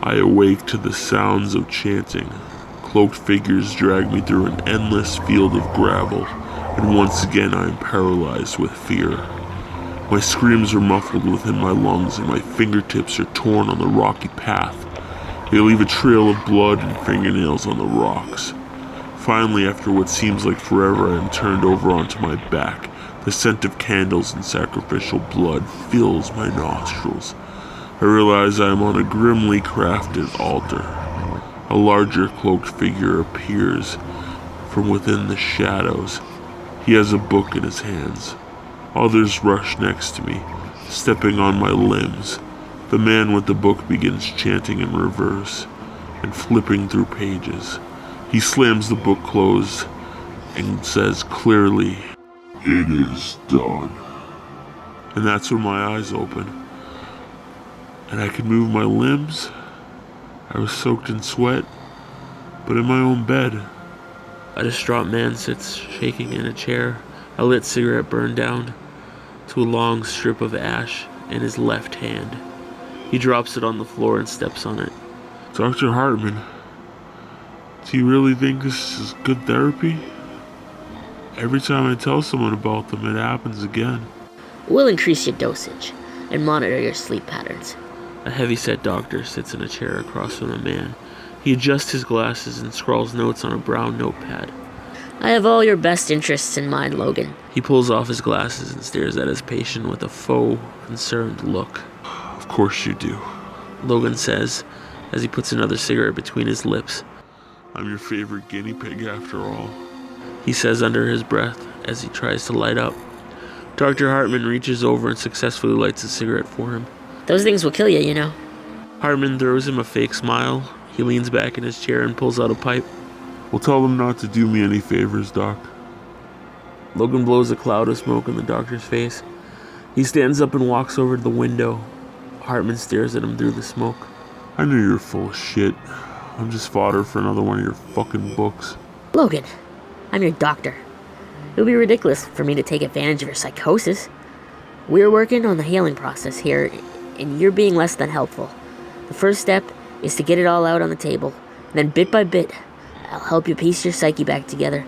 I awake to the sounds of chanting. Cloaked figures drag me through an endless field of gravel, and once again I am paralyzed with fear. My screams are muffled within my lungs, and my fingertips are torn on the rocky path. They leave a trail of blood and fingernails on the rocks. Finally, after what seems like forever, I am turned over onto my back. The scent of candles and sacrificial blood fills my nostrils. I realize I am on a grimly crafted altar. A larger cloaked figure appears from within the shadows. He has a book in his hands. Others rush next to me, stepping on my limbs. The man with the book begins chanting in reverse and flipping through pages. He slams the book closed and says clearly, "It is done." And that's when my eyes open, and I can move my limbs. I was soaked in sweat, but in my own bed. A distraught man sits shaking in a chair, a lit cigarette burned down to a long strip of ash in his left hand. He drops it on the floor and steps on it. "Dr. Hartman, do you really think this is good therapy? Every time I tell someone about them, it happens again." We'll increase your dosage and monitor your sleep patterns. A heavy-set doctor sits in a chair across from the man. He adjusts his glasses and scrawls notes on a brown notepad. I have all your best interests in mind, Logan. He pulls off his glasses and stares at his patient with a faux, concerned look. "Of course you do," Logan says as he puts another cigarette between his lips. "I'm your favorite guinea pig after all," he says under his breath as he tries to light up. Dr. Hartman reaches over and successfully lights a cigarette for him. Those things will kill you, you know. Hartman throws him a fake smile. He leans back in his chair and pulls out a pipe. "Well, tell them not to do me any favors, Doc." Logan blows a cloud of smoke in the doctor's face. He stands up and walks over to the window. Hartman stares at him through the smoke. "I know you're full of shit. I'm just fodder for another one of your fucking books." Logan, I'm your doctor. It would be ridiculous for me to take advantage of your psychosis. We're working on the healing process here, and you're being less than helpful. The first step is to get it all out on the table, and then bit by bit, I'll help you piece your psyche back together.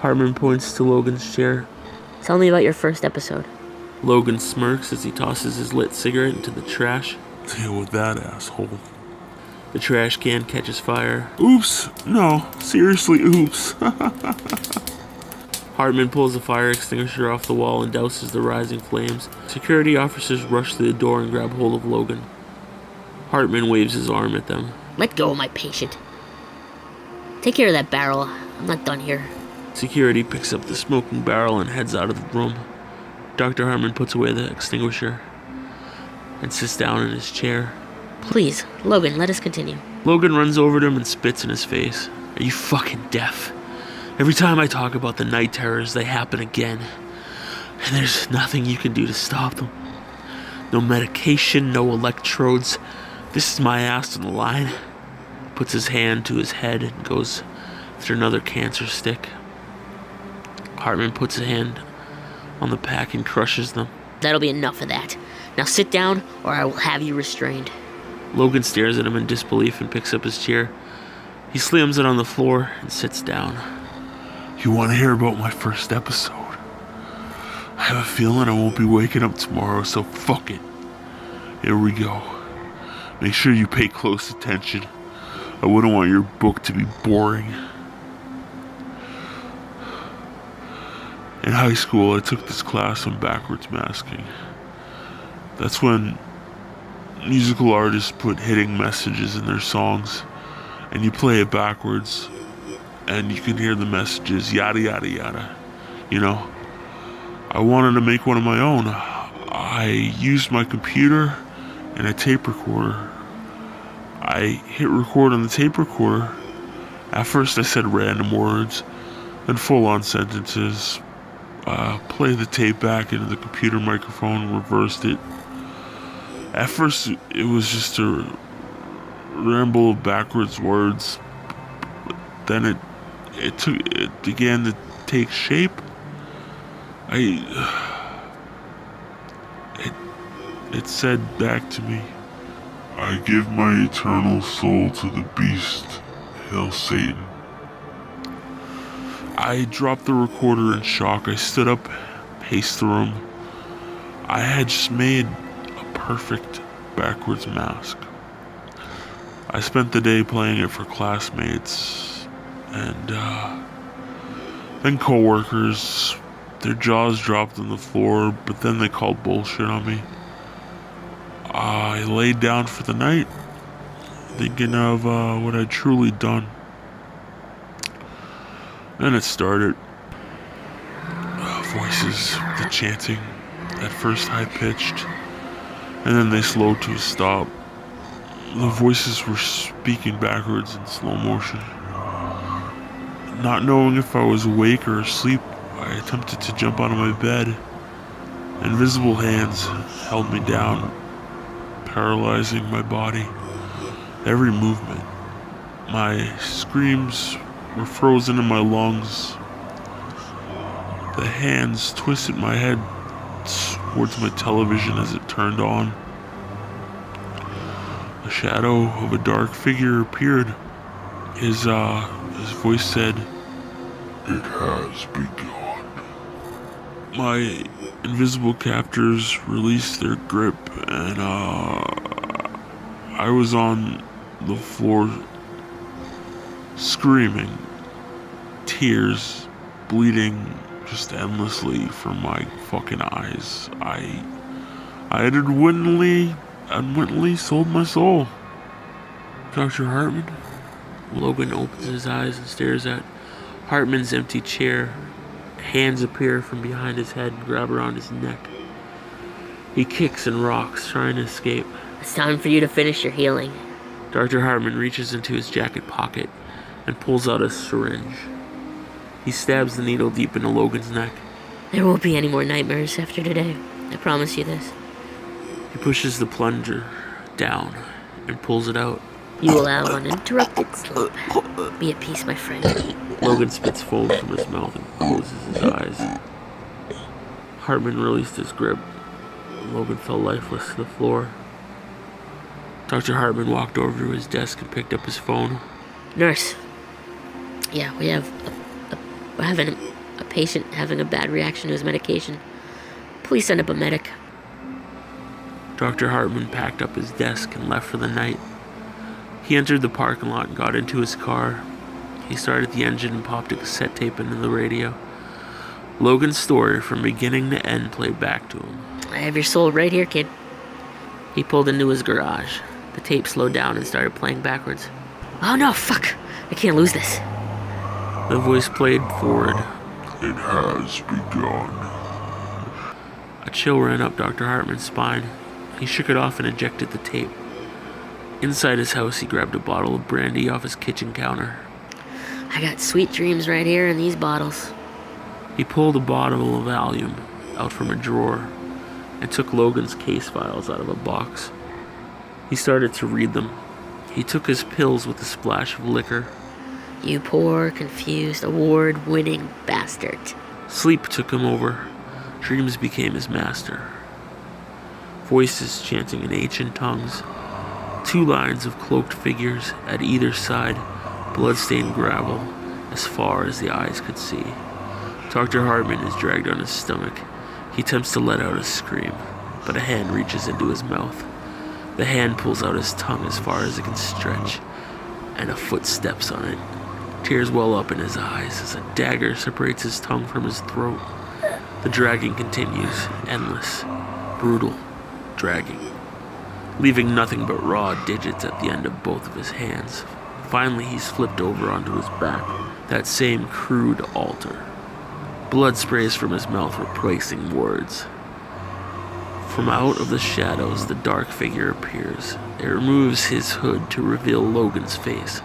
Hartman points to Logan's chair. Tell me about your first episode. Logan smirks as he tosses his lit cigarette into the trash. "Deal with that, asshole." The trash can catches fire. "Oops. No, seriously, oops." Hartman pulls a fire extinguisher off the wall and douses the rising flames. Security officers rush through the door and grab hold of Logan. Hartman waves his arm at them. Let go of my patient. Take care of that barrel. I'm not done here. Security picks up the smoking barrel and heads out of the room. Dr. Hartman puts away the extinguisher and sits down in his chair. Please, Logan, let us continue. Logan runs over to him and spits in his face. Are you fucking deaf? Every time I talk about the night terrors, they happen again. And there's nothing you can do to stop them. No medication, no electrodes. This is my ass on the line. Puts his hand to his head and goes after another cancer stick. Hartman puts a hand on the pack and crushes them. That'll be enough of that. Now sit down, or I will have you restrained. Logan stares at him in disbelief and picks up his chair. He slams it on the floor and sits down. "You want to hear about my first episode? I have a feeling I won't be waking up tomorrow, so fuck it. Here we go. Make sure you pay close attention. I wouldn't want your book to be boring." In high school, I took this class on backwards masking. That's when musical artists put hitting messages in their songs, and you play it backwards, and you can hear the messages, yada yada yada. You know, I wanted to make one of my own. I used my computer and a tape recorder. I hit record on the tape recorder. At first I said random words, then full-on sentences. Play the tape back into the computer microphone, reversed it. At first it was just a ramble of backwards words. Then it began to take shape. It said back to me, I give my eternal soul to the beast. Hail Satan. I dropped the recorder in shock. I stood up, paced the room. I had just made a perfect backwards mask. I spent the day playing it for classmates and then coworkers. Their jaws dropped on the floor, but then they called bullshit on me. I laid down for the night, thinking of what I'd truly done. Then it started. Voices, the chanting, at first high-pitched, and then they slowed to a stop. The voices were speaking backwards in slow motion. Not knowing if I was awake or asleep, I attempted to jump out of my bed. Invisible hands held me down, paralyzing my body. Every movement. My screams were frozen in my lungs. The hands twisted my head towards my television as it turned on. A shadow of a dark figure appeared. His voice said, "It has begun." My invisible captors released their grip, and I was on the floor screaming, tears bleeding just endlessly from my fucking eyes. I had unwittingly sold my soul. Dr. Hartman? Logan opens his eyes and stares at Hartman's empty chair. Hands appear from behind his head and grab around his neck. He kicks and rocks, trying to escape. It's time for you to finish your healing. Dr. Hartman reaches into his jacket pocket and pulls out a syringe. He stabs the needle deep into Logan's neck. There won't be any more nightmares after today. I promise you this. He pushes the plunger down and pulls it out. You will have uninterrupted sleep. Be at peace, my friend. Logan spits foam from his mouth and closes his eyes. Hartman released his grip. Logan fell lifeless to the floor. Dr. Hartman walked over to his desk and picked up his phone. Nurse. Yeah, we're having a patient having a bad reaction to his medication. Please send up a medic. Dr. Hartman packed up his desk and left for the night. He entered the parking lot and got into his car. He started the engine and popped a cassette tape into the radio. Logan's story from beginning to end played back to him. I have your soul right here, kid. He pulled into his garage. The tape slowed down and started playing backwards. Oh no, fuck! I can't lose this. The voice played forward. It has begun. A chill ran up Dr. Hartman's spine. He shook it off and ejected the tape. Inside his house, he grabbed a bottle of brandy off his kitchen counter. I got sweet dreams right here in these bottles. He pulled a bottle of Valium out from a drawer and took Logan's case files out of a box. He started to read them. He took his pills with a splash of liquor. You poor, confused, award-winning bastard. Sleep took him over. Dreams became his master. Voices chanting in ancient tongues. 2 lines of cloaked figures at either side, blood-stained gravel as far as the eyes could see. Dr. Hartman is dragged on his stomach. He attempts to let out a scream, but a hand reaches into his mouth. The hand pulls out his tongue as far as it can stretch, and a foot steps on it. Tears well up in his eyes as a dagger separates his tongue from his throat. The dragging continues, endless, brutal, dragging, leaving nothing but raw digits at the end of both of his hands. Finally, he's flipped over onto his back, that same crude altar. Blood sprays from his mouth, replacing words. From out of the shadows, the dark figure appears. It removes his hood to reveal Logan's face.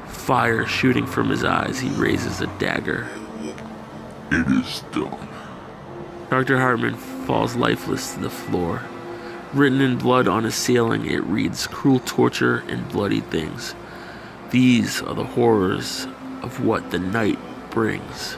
Fire shooting from his eyes, he raises a dagger. It is done. Dr. Hartman falls lifeless to the floor. Written in blood on his ceiling, it reads, "Cruel torture and bloody things. These are the horrors of what the night brings."